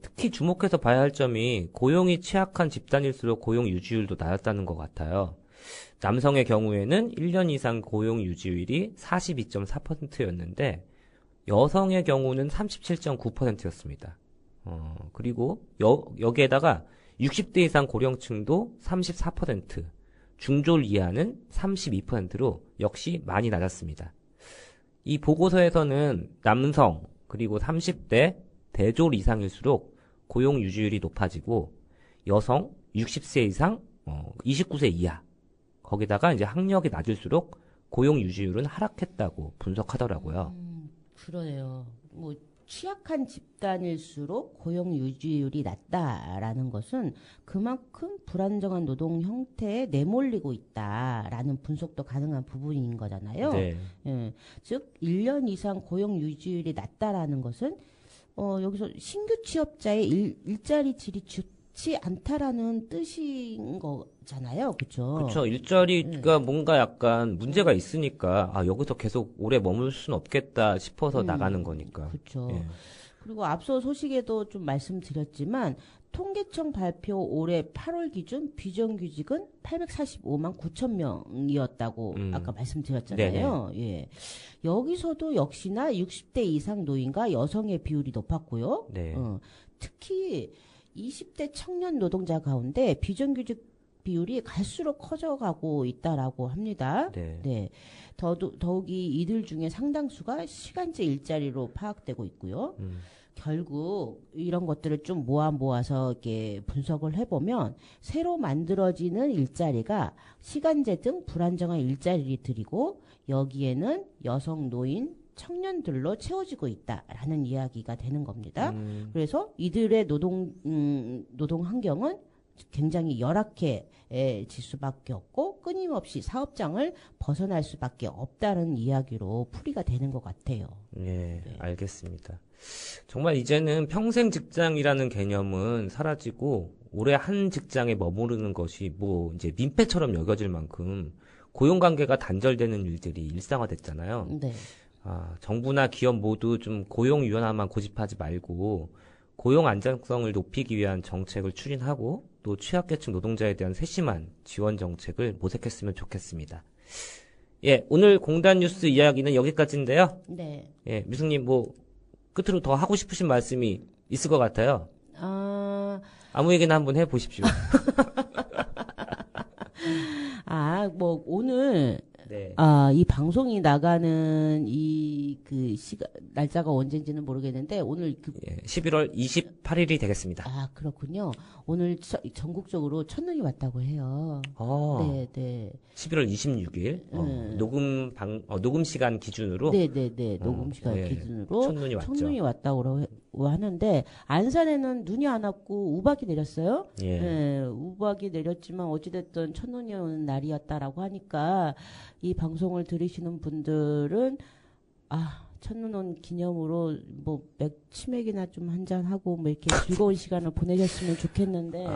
A: 특히 주목해서 봐야 할 점이 고용이 취약한 집단일수록 고용 유지율도 낮았다는 것 같아요. 남성의 경우에는 1년 이상 고용 유지율이 42.4%였는데 여성의 경우는 37.9%였습니다. 그리고 여기에다가 60대 이상 고령층도 34%, 중졸 이하는 32%로 역시 많이 낮았습니다. 이 보고서에서는 남성 그리고 30대 대졸 이상일수록 고용 유지율이 높아지고 여성 60세 이상 29세 이하 거기다가 이제 학력이 낮을수록 고용 유지율은 하락했다고 분석하더라고요.
B: 그러네요. 뭐 취약한 집단일수록 고용 유지율이 낮다라는 것은 그만큼 불안정한 노동 형태에 내몰리고 있다라는 분석도 가능한 부분인 거잖아요.
A: 네.
B: 예. 즉 1년 이상 고용 유지율이 낮다라는 것은 여기서 신규 취업자의 일자리 질이 좋지 않다라는 뜻인 거잖아요. 그렇죠?
A: 그렇죠. 일자리가 뭔가 약간 문제가 있으니까 여기서 계속 오래 머물 수는 없겠다 싶어서 나가는 거니까.
B: 그렇죠.
A: 예.
B: 그리고 앞서 소식에도 좀 말씀드렸지만 통계청 발표 올해 8월 기준 비정규직은 845만 9천 명이었다고 아까 말씀드렸잖아요. 예. 여기서도 역시나 60대 이상 노인과 여성의 비율이 높았고요.
A: 네.
B: 특히 20대 청년 노동자 가운데 비정규직 비율이 갈수록 커져가고 있다라고 합니다.
A: 네.
B: 네. 더욱이 이들 중에 상당수가 시간제 일자리로 파악되고 있고요. 결국 이런 것들을 좀 모아서 이렇게 분석을 해보면 새로 만들어지는 일자리가 시간제 등 불안정한 일자리들이고 여기에는 여성, 노인, 청년들로 채워지고 있다라는 이야기가 되는 겁니다. 그래서 이들의 노동 환경은 굉장히 열악해질 수밖에 없고 끊임없이 사업장을 벗어날 수밖에 없다는 이야기로 풀이가 되는 것 같아요.
A: 네, 알겠습니다. 정말 이제는 평생 직장이라는 개념은 사라지고 오래 한 직장에 머무르는 것이 뭐 이제 민폐처럼 여겨질 만큼 고용관계가 단절되는 일들이 일상화됐잖아요.
B: 네.
A: 정부나 기업 모두 좀 고용 유연화만 고집하지 말고 고용 안정성을 높이기 위한 정책을 추진하고 또 취약계층 노동자에 대한 세심한 지원 정책을 모색했으면 좋겠습니다. 예, 오늘 공단 뉴스 이야기는 여기까지인데요.
B: 네.
A: 예, 미숙님 뭐 끝으로 더 하고 싶으신 말씀이 있을 것 같아요. 아무 얘기나 한번 해보십시오.
B: 뭐 오늘
A: 네.
B: 이 방송이 나가는 날짜가 언젠지는 모르겠는데 오늘
A: 11월 28일이 되겠습니다.
B: 그렇군요. 오늘 전국적으로 첫눈이 왔다고 해요. 네, 네.
A: 11월 26일 녹음 시간 기준으로.
B: 네. 녹음 시간 기준으로 첫눈이 왔다고 하는데 안산에는 눈이 안 왔고 우박이 내렸어요. 우박이 내렸지만 어찌됐든 첫눈이 오는 날이었다라고 하니까 이 방송을 들으시는 분들은 첫눈 온 기념으로 뭐 치맥이나 좀 한잔 하고 뭐 이렇게 즐거운 시간을 보내셨으면 좋겠는데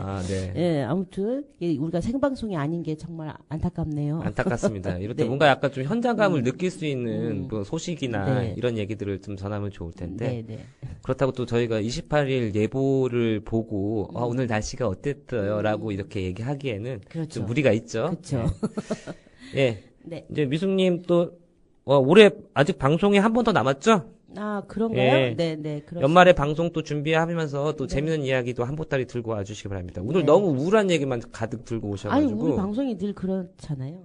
B: 네. 아무튼 우리가 생방송이 아닌 게 정말 안타깝네요.
A: 안타깝습니다. 이럴 때 네. 뭔가 약간 좀 현장감을 느낄 수 있는 뭐 소식이나 이런 얘기들을 좀 전하면 좋을 텐데 그렇다고 또 저희가 28일 예보를 보고 오늘 날씨가 어땠어요라고 이렇게 얘기하기에는 좀 무리가 있죠.
B: 그렇죠.
A: 예. 네. 이제 미숙님 또 올해 아직 방송이 한 번 더 남았죠?
B: 그런가요? 네. 그렇습니다.
A: 연말에 방송 또 준비하면서 또 재밌는 이야기도 한 보따리 들고 와주시기 바랍니다. 오늘 너무 우울한 얘기만 가득 들고 오셔가지고.
B: 우리 방송이 늘 그렇잖아요.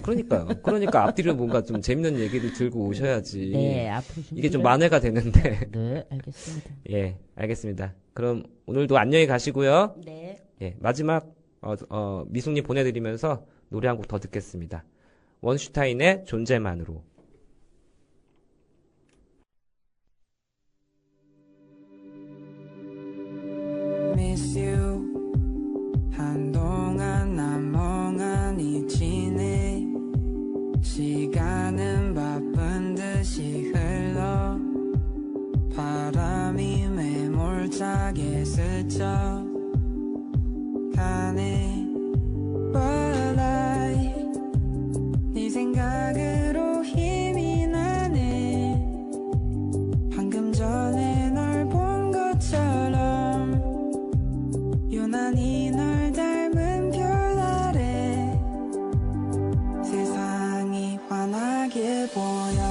A: 그러니까요. 그러니까 앞뒤로 뭔가 좀 재밌는 얘기를 들고 오셔야지.
B: 네, 앞으로
A: 이게 좀 만회가 되는데.
B: 네, 알겠습니다.
A: 예, 알겠습니다. 그럼 오늘도 안녕히 가시고요.
B: 네.
A: 예, 마지막 미숙님 보내드리면서 노래 한 곡 더 듣겠습니다. 원슈타인의 존재만으로.
C: Miss you 한동안 난 멍하니 지내 시간은 바쁜 듯이 흘러 바람이 매몰차게 스쳐 가네 But 네 생각으로 힘이 나네 방금 전에 널 본 것처럼 유난히 널 닮은 별 아래 세상이 환하게 보여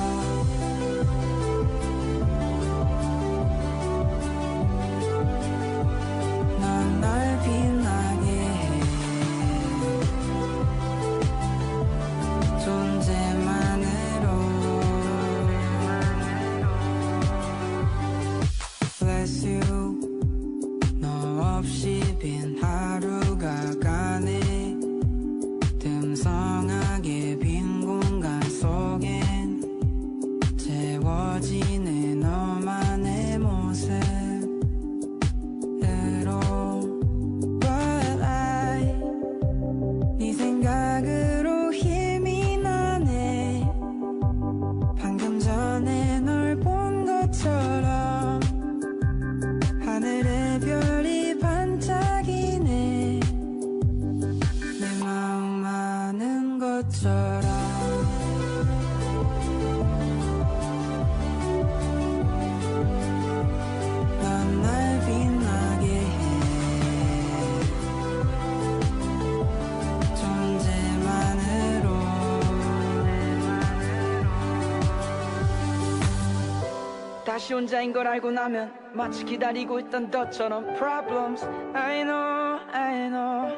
C: 다시 혼자인 걸 알고 나면 마치 기다리고 있던 너처럼 Problems I know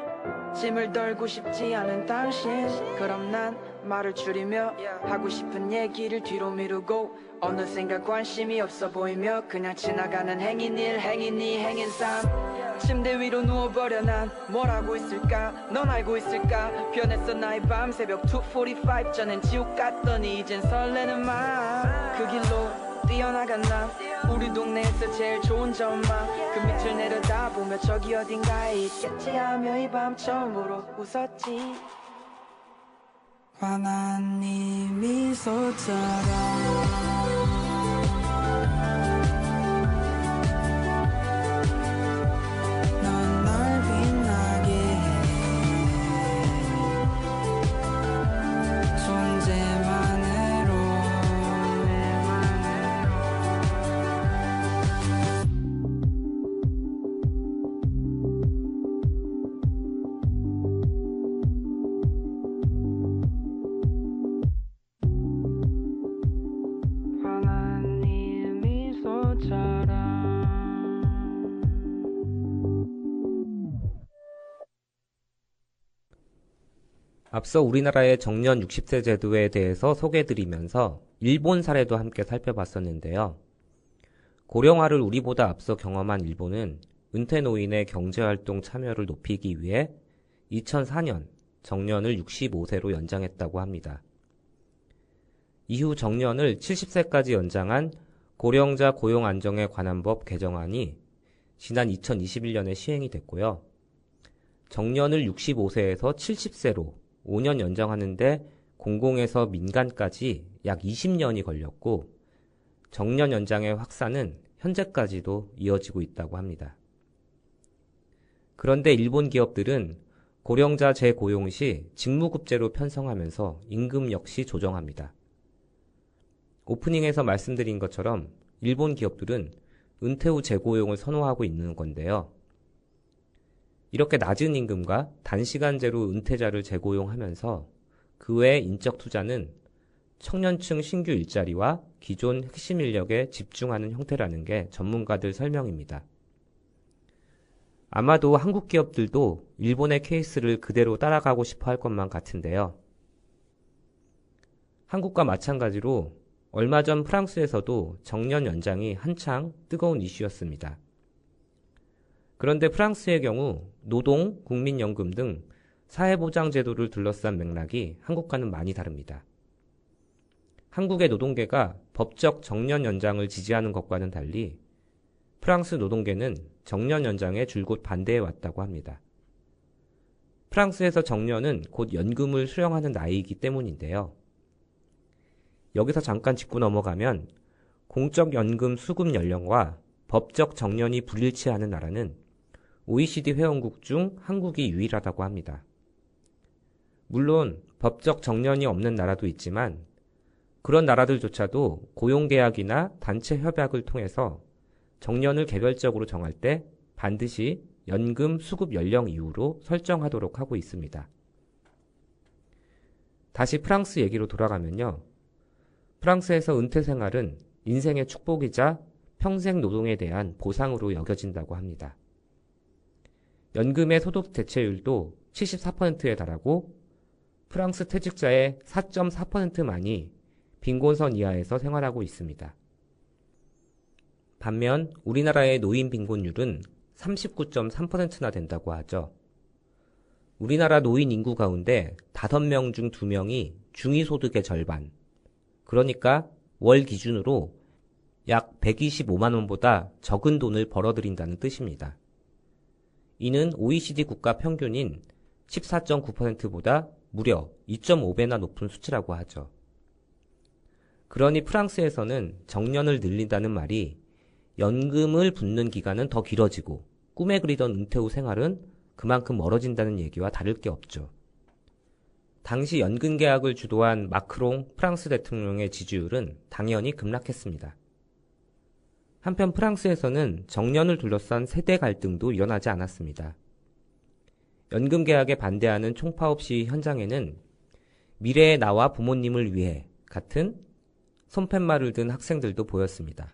C: 짐을 덜고 싶지 않은 당신 그럼 난 말을 줄이며 하고 싶은 얘기를 뒤로 미루고 어느샌가 관심이 없어 보이며 그냥 지나가는 행인 일 행인 이 행인 삶 침대 위로 누워버려 난 뭘 하고 있을까 넌 알고 있을까 변했어 나의 밤 새벽 2:45 전엔 지옥 같더니 이젠 설레는 마음 그 길로 뛰어나간 난 우리 동네에서 제일 좋은 점만 그 밑을 내려다보며 저기 어딘가에 있겠지 하며 이 밤 처음으로 웃었지 환한 네 미소처럼
A: 앞서 우리나라의 정년 60세 제도에 대해서 소개해드리면서 일본 사례도 함께 살펴봤었는데요. 고령화를 우리보다 앞서 경험한 일본은 은퇴 노인의 경제활동 참여를 높이기 위해 2004년 정년을 65세로 연장했다고 합니다. 이후 정년을 70세까지 연장한 고령자 고용 안정에 관한 법 개정안이 지난 2021년에 시행이 됐고요. 정년을 65세에서 70세로 5년 연장하는데 공공에서 민간까지 약 20년이 걸렸고 정년 연장의 확산은 현재까지도 이어지고 있다고 합니다. 그런데 일본 기업들은 고령자 재고용 시 직무급제로 편성하면서 임금 역시 조정합니다. 오프닝에서 말씀드린 것처럼 일본 기업들은 은퇴 후 재고용을 선호하고 있는 건데요. 이렇게 낮은 임금과 단시간제로 은퇴자를 재고용하면서 그 외 인적 투자는 청년층 신규 일자리와 기존 핵심 인력에 집중하는 형태라는 게 전문가들 설명입니다. 아마도 한국 기업들도 일본의 케이스를 그대로 따라가고 싶어 할 것만 같은데요. 한국과 마찬가지로 얼마 전 프랑스에서도 정년 연장이 한창 뜨거운 이슈였습니다. 그런데 프랑스의 경우 노동, 국민연금 등 사회보장제도를 둘러싼 맥락이 한국과는 많이 다릅니다. 한국의 노동계가 법적 정년 연장을 지지하는 것과는 달리 프랑스 노동계는 정년 연장에 줄곧 반대해왔다고 합니다. 프랑스에서 정년은 곧 연금을 수령하는 나이이기 때문인데요. 여기서 잠깐 짚고 넘어가면 공적 연금 수급 연령과 법적 정년이 불일치하는 나라는 OECD 회원국 중 한국이 유일하다고 합니다. 물론 법적 정년이 없는 나라도 있지만 그런 나라들조차도 고용계약이나 단체 협약을 통해서 정년을 개별적으로 정할 때 반드시 연금 수급 연령 이후로 설정하도록 하고 있습니다. 다시 프랑스 얘기로 돌아가면요. 프랑스에서 은퇴 생활은 인생의 축복이자 평생 노동에 대한 보상으로 여겨진다고 합니다. 연금의 소득 대체율도 74%에 달하고 프랑스 퇴직자의 4.4%만이 빈곤선 이하에서 생활하고 있습니다. 반면 우리나라의 노인 빈곤율은 39.3%나 된다고 하죠. 우리나라 노인 인구 가운데 5명 중 2명이 중위소득의 절반, 그러니까 월 기준으로 약 125만 원보다 적은 돈을 벌어들인다는 뜻입니다. 이는 OECD 국가 평균인 14.9%보다 무려 2.5배나 높은 수치라고 하죠. 그러니 프랑스에서는 정년을 늘린다는 말이 연금을 붓는 기간은 더 길어지고 꿈에 그리던 은퇴 후 생활은 그만큼 멀어진다는 얘기와 다를 게 없죠. 당시 연금 개혁을 주도한 마크롱 프랑스 대통령의 지지율은 당연히 급락했습니다. 한편 프랑스에서는 정년을 둘러싼 세대 갈등도 일어나지 않았습니다. 연금 개혁에 반대하는 총파업 시위 현장에는 미래의 나와 부모님을 위해 같은 손팻말을 든 학생들도 보였습니다.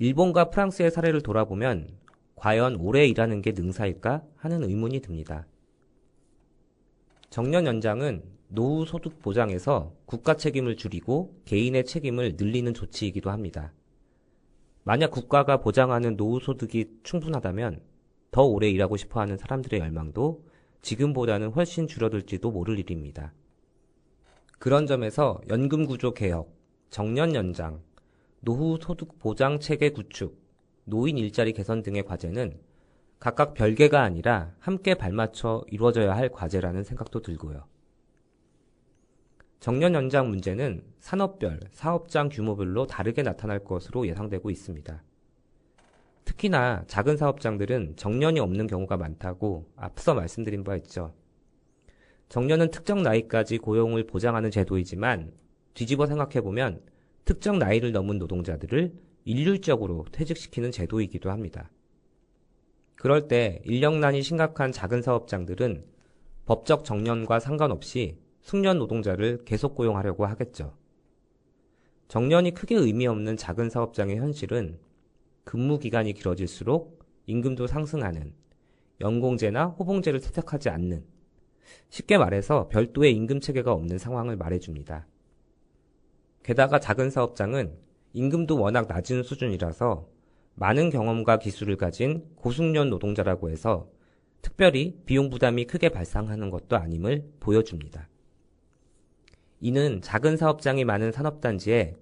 A: 일본과 프랑스의 사례를 돌아보면 과연 오래 일하는 게 능사일까 하는 의문이 듭니다. 정년 연장은 노후 소득 보장에서 국가 책임을 줄이고 개인의 책임을 늘리는 조치이기도 합니다. 만약 국가가 보장하는 노후 소득이 충분하다면 더 오래 일하고 싶어하는 사람들의 열망도 지금보다는 훨씬 줄어들지도 모를 일입니다. 그런 점에서 연금구조 개혁, 정년 연장, 노후 소득 보장 체계 구축, 노인 일자리 개선 등의 과제는 각각 별개가 아니라 함께 발맞춰 이루어져야 할 과제라는 생각도 들고요. 정년 연장 문제는 산업별, 사업장 규모별로 다르게 나타날 것으로 예상되고 있습니다. 특히나 작은 사업장들은 정년이 없는 경우가 많다고 앞서 말씀드린 바 있죠. 정년은 특정 나이까지 고용을 보장하는 제도이지만 뒤집어 생각해보면 특정 나이를 넘은 노동자들을 일률적으로 퇴직시키는 제도이기도 합니다. 그럴 때 인력난이 심각한 작은 사업장들은 법적 정년과 상관없이 숙련 노동자를 계속 고용하려고 하겠죠. 정년이 크게 의미 없는 작은 사업장의 현실은 근무 기간이 길어질수록 임금도 상승하는, 연공제나 호봉제를 채택하지 않는, 쉽게 말해서 별도의 임금 체계가 없는 상황을 말해줍니다. 게다가 작은 사업장은 임금도 워낙 낮은 수준이라서 많은 경험과 기술을 가진 고숙련 노동자라고 해서 특별히 비용 부담이 크게 발생하는 것도 아님을 보여줍니다. 이는 작은 사업장이 많은 산업단지에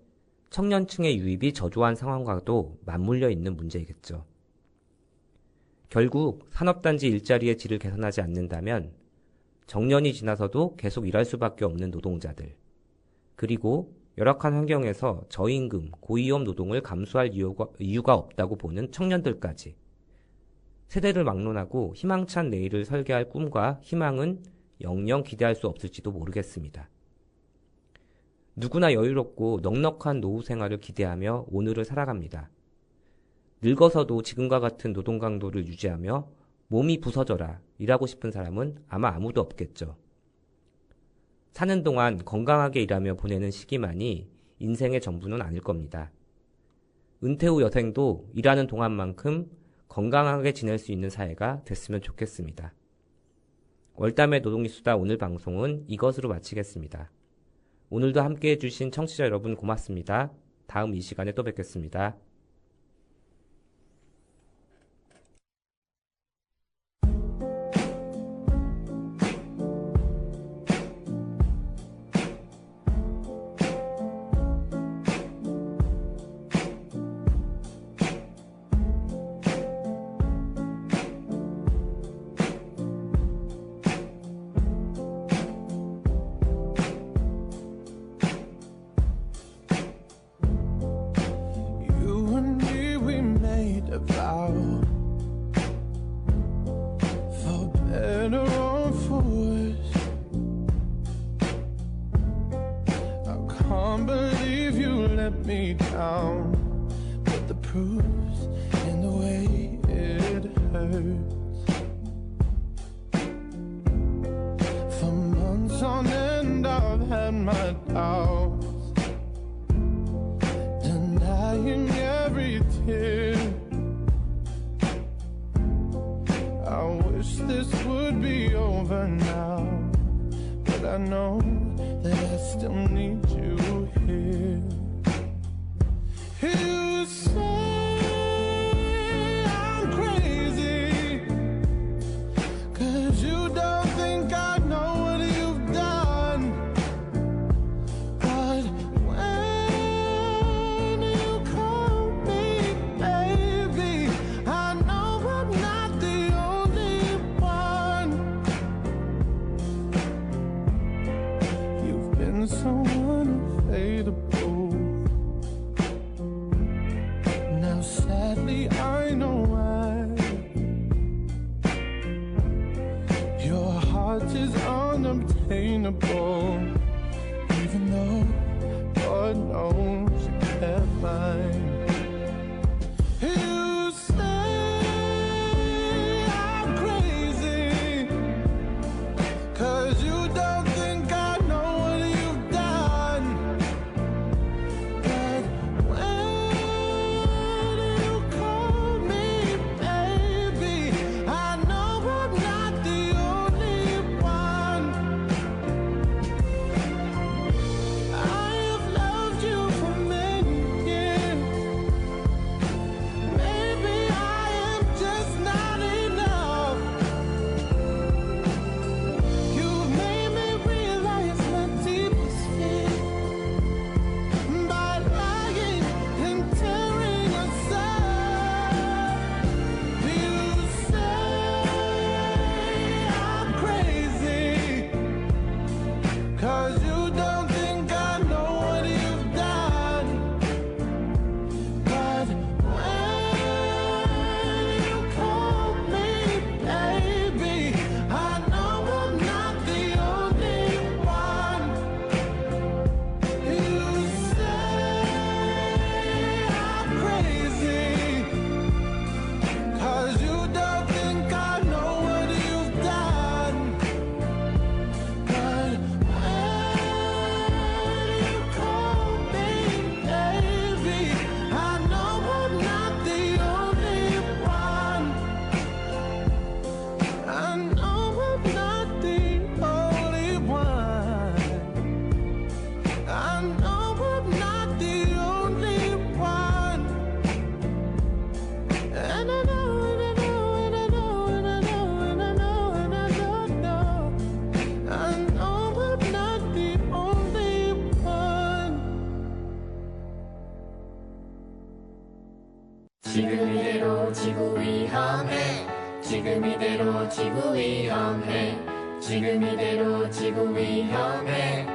A: 청년층의 유입이 저조한 상황과도 맞물려 있는 문제이겠죠. 결국 산업단지 일자리의 질을 개선하지 않는다면 정년이 지나서도 계속 일할 수밖에 없는 노동자들, 그리고 열악한 환경에서 저임금, 고위험 노동을 감수할 이유가 없다고 보는 청년들까지 세대를 막론하고 희망찬 내일을 설계할 꿈과 희망은 영영 기대할 수 없을지도 모르겠습니다. 누구나 여유롭고 넉넉한 노후 생활을 기대하며 오늘을 살아갑니다. 늙어서도 지금과 같은 노동 강도를 유지하며 몸이 부서져라 일하고 싶은 사람은 아마 아무도 없겠죠. 사는 동안 건강하게 일하며 보내는 시기만이 인생의 전부는 아닐 겁니다. 은퇴 후 여생도 일하는 동안만큼 건강하게 지낼 수 있는 사회가 됐으면 좋겠습니다. 월담의 노동이수다 오늘 방송은 이것으로 마치겠습니다. 오늘도 함께해 주신 청취자 여러분 고맙습니다. 다음 이 시간에 또 뵙겠습니다.
D: Me down, but the proof's in the way it hurts. For months on end I've had my doubts, denying every tear. I wish this would be over now, but I know that I still need you here. You say I'm crazy, 'cause you don't think I know what you've done. But when you call me baby, I know I'm not the only one. You've been so unfadable. Sadly, I know why. Your heart is unobtainable, even though God knows you kept mine. You say I'm crazy, 'cause you don't think I know what you've done. But when
E: 지금 이대로 지구 위험해. 지금 이대로 지구 위험해. 지금 이대로 지구 위험해.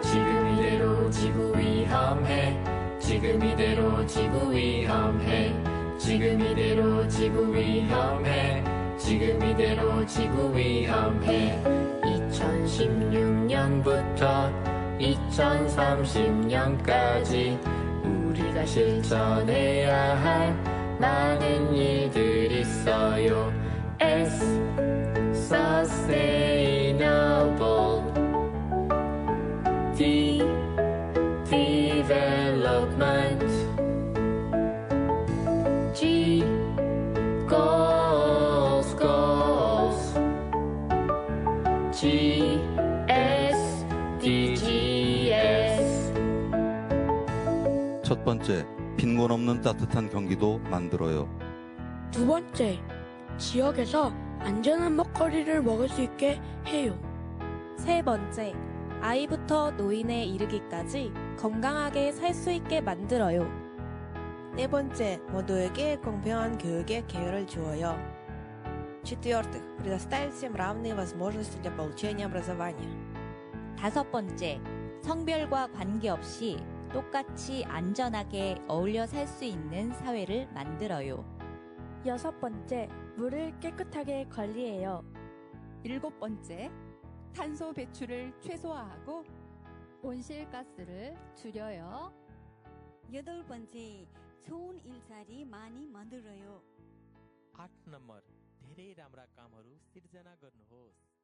E: 지금 이대로 지구 위험해. 지금 이대로 지구 위험해. 지금 이대로 지구 위험해. 지금 이대로 지구 위험해. 2016년부터 2030년까지 우리가 실천해야 할 많은 일들이 있어요. S Sustainable D Development G Goals G SDGs.
F: 첫 번째, 빈곤 없는 따뜻한 경기도 만들어요.
G: 두 번째, 지역에서 안전한 먹거리를 먹을 수 있게 해요.
H: 세 번째, 아이부터 노인에 이르기까지 건강하게 살 수 있게 만들어요.
I: 네 번째, 모두에게 공평한 교육의 기회를 주어요. В-четвертых, предоставить всем равные возможности для получения образования.
J: 다섯 번째, 성별과 관계없이 똑같이 안전하게 어울려 살 수 있는 사회를 만들어요.
G: 여섯 번째, 물을 깨끗하게 관리해요.
K: 일곱 번째, 탄소 배출을 최소화하고 온실가스를 줄여요.
L: 여덟 번째, 좋은 일자리 많이 만들어요.
M: 8 नम्बर धेरै राम्रा कामहरू सिर्जना गर्नुहोस्।